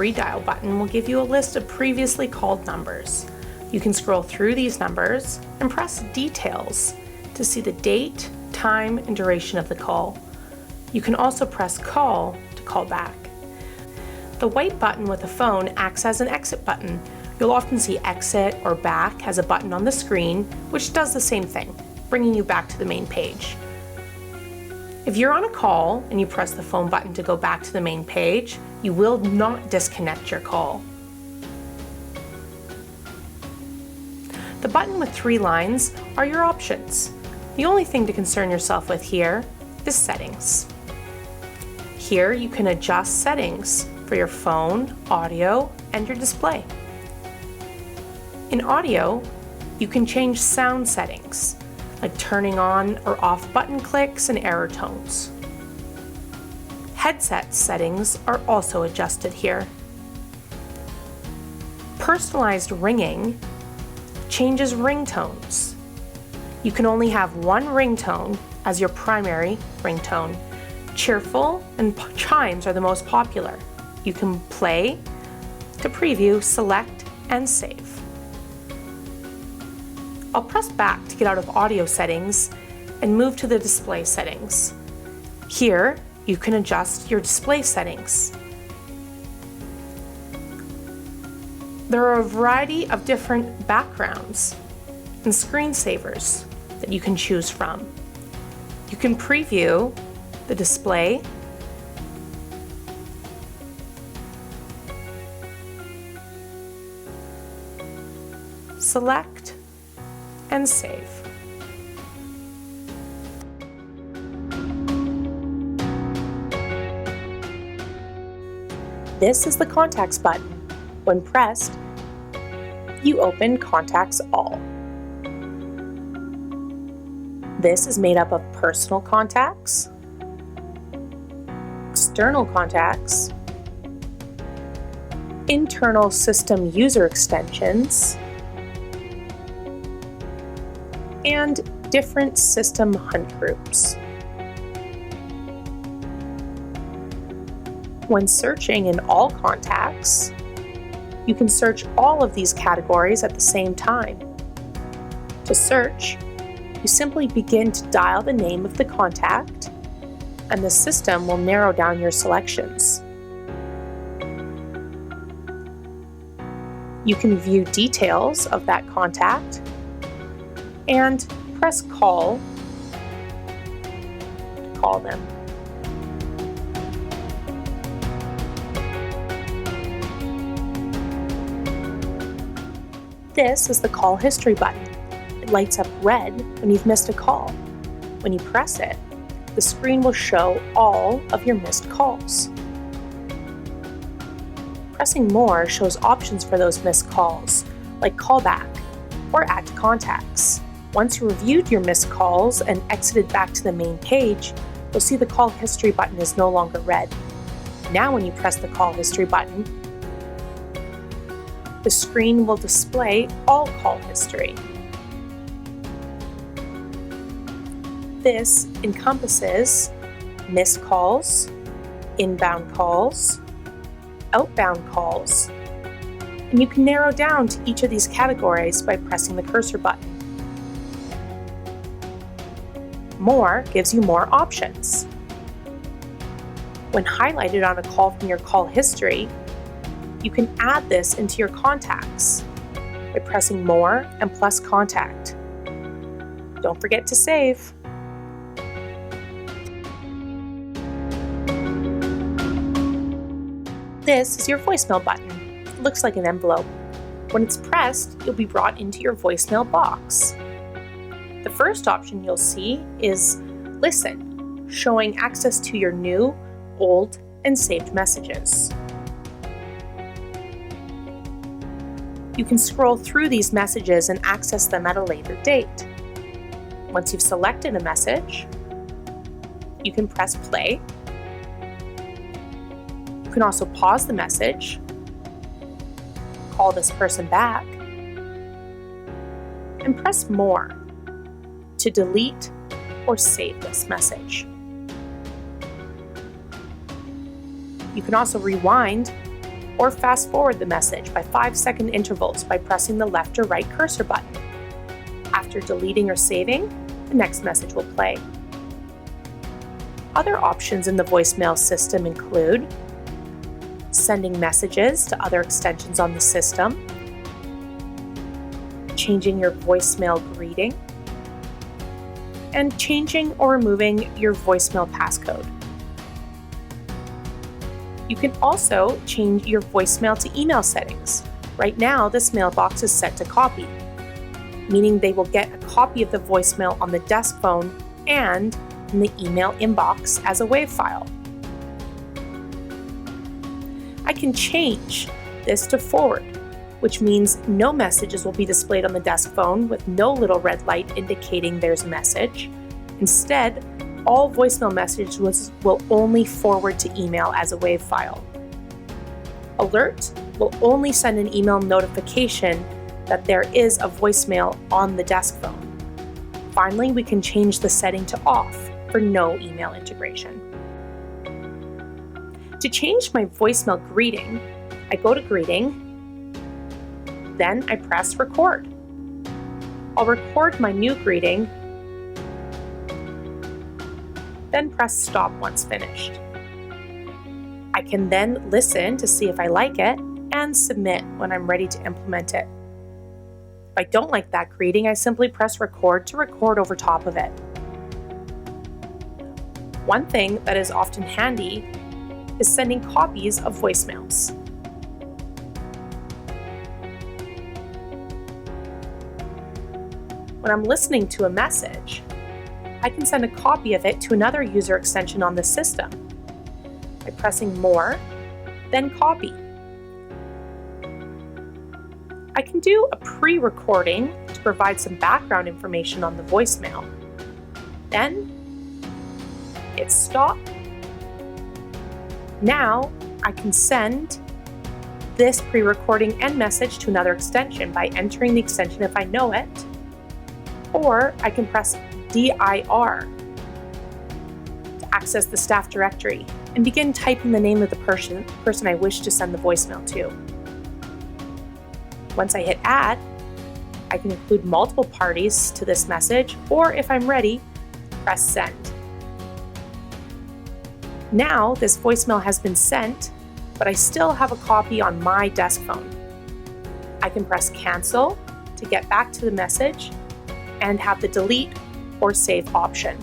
redial button will give you a list of previously called numbers. You can scroll through these numbers and press Details to see the date, time, and duration of the call. You can also press Call to call back. The white button with a phone acts as an exit button. You'll often see Exit or Back as a button on the screen, which does the same thing, bringing you back to the main page. If you're on a call and you press the phone button to go back to the main page, you will not disconnect your call. The button with 3 lines are your options. The only thing to concern yourself with here is Settings. Here you can adjust settings for your phone, audio, and your display. In audio, you can change sound settings, like turning on or off button clicks and error tones. Headset settings are also adjusted here. Personalized ringing changes ringtones. You can only have one ringtone as your primary ringtone. Cheerful and chimes are the most popular. You can play, to preview, select, and save. I'll press back to get out of audio settings and move to the display settings. Here, you can adjust your display settings. There are a variety of different backgrounds and screensavers that you can choose from. You can preview the display, select, and save. This is the Contacts button. When pressed, you open Contacts All. This is made up of personal contacts, external contacts, internal system user extensions, and different system hunt groups. When searching in all contacts, you can search all of these categories at the same time. To search, you simply begin to dial the name of the contact, and the system will narrow down your selections. You can view details of that contact and press Call to call them. This is the Call History button. It lights up red when you've missed a call. When you press it, the screen will show all of your missed calls. Pressing More shows options for those missed calls, like Callback or Add to Contacts. Once you reviewed your missed calls and exited back to the main page, you'll see the Call History button is no longer red. Now when you press the Call History button, the screen will display all call history. This encompasses missed calls, inbound calls, outbound calls, and you can narrow down to each of these categories by pressing the cursor button. More gives you more options. When highlighted on a call from your call history, you can add this into your contacts by pressing More and plus Contact. Don't forget to save. This is your voicemail button. It looks like an envelope. When it's pressed, you'll be brought into your voicemail box. The first option you'll see is Listen, showing access to your new, old, and saved messages. You can scroll through these messages and access them at a later date. Once you've selected a message, you can press play. You can also pause the message, call this person back, and press More to delete or save this message. You can also rewind or fast forward the message by 5-second intervals by pressing the left or right cursor button. After deleting or saving, the next message will play. Other options in the voicemail system include sending messages to other extensions on the system, changing your voicemail greeting, and changing or removing your voicemail passcode. You can also change your voicemail to email settings. Right now, this mailbox is set to copy, meaning they will get a copy of the voicemail on the desk phone and in the email inbox as a WAV file. I can change this to forward, which means no messages will be displayed on the desk phone with no little red light indicating there's a message. Instead, all voicemail messages will only forward to email as a WAV file. Alert will only send an email notification that there is a voicemail on the desk phone. Finally, we can change the setting to off for no email integration. To change my voicemail greeting, I go to Greeting, then I press Record. I'll record my new greeting, then press Stop once finished. I can then listen to see if I like it and submit when I'm ready to implement it. If I don't like that greeting, I simply press Record to record over top of it. One thing that is often handy is sending copies of voicemails. When I'm listening to a message, I can send a copy of it to another user extension on the system by pressing More, then Copy. I can do a pre-recording to provide some background information on the voicemail. Then hit Stop. Now I can send this pre-recording and message to another extension by entering the extension if I know it, or I can press DIR to access the staff directory and begin typing the name of the person I wish to send the voicemail to. Once I hit Add, I can include multiple parties to this message, or if I'm ready, press Send. Now this voicemail has been sent, but I still have a copy on my desk phone. I can press Cancel to get back to the message and have the delete or save option.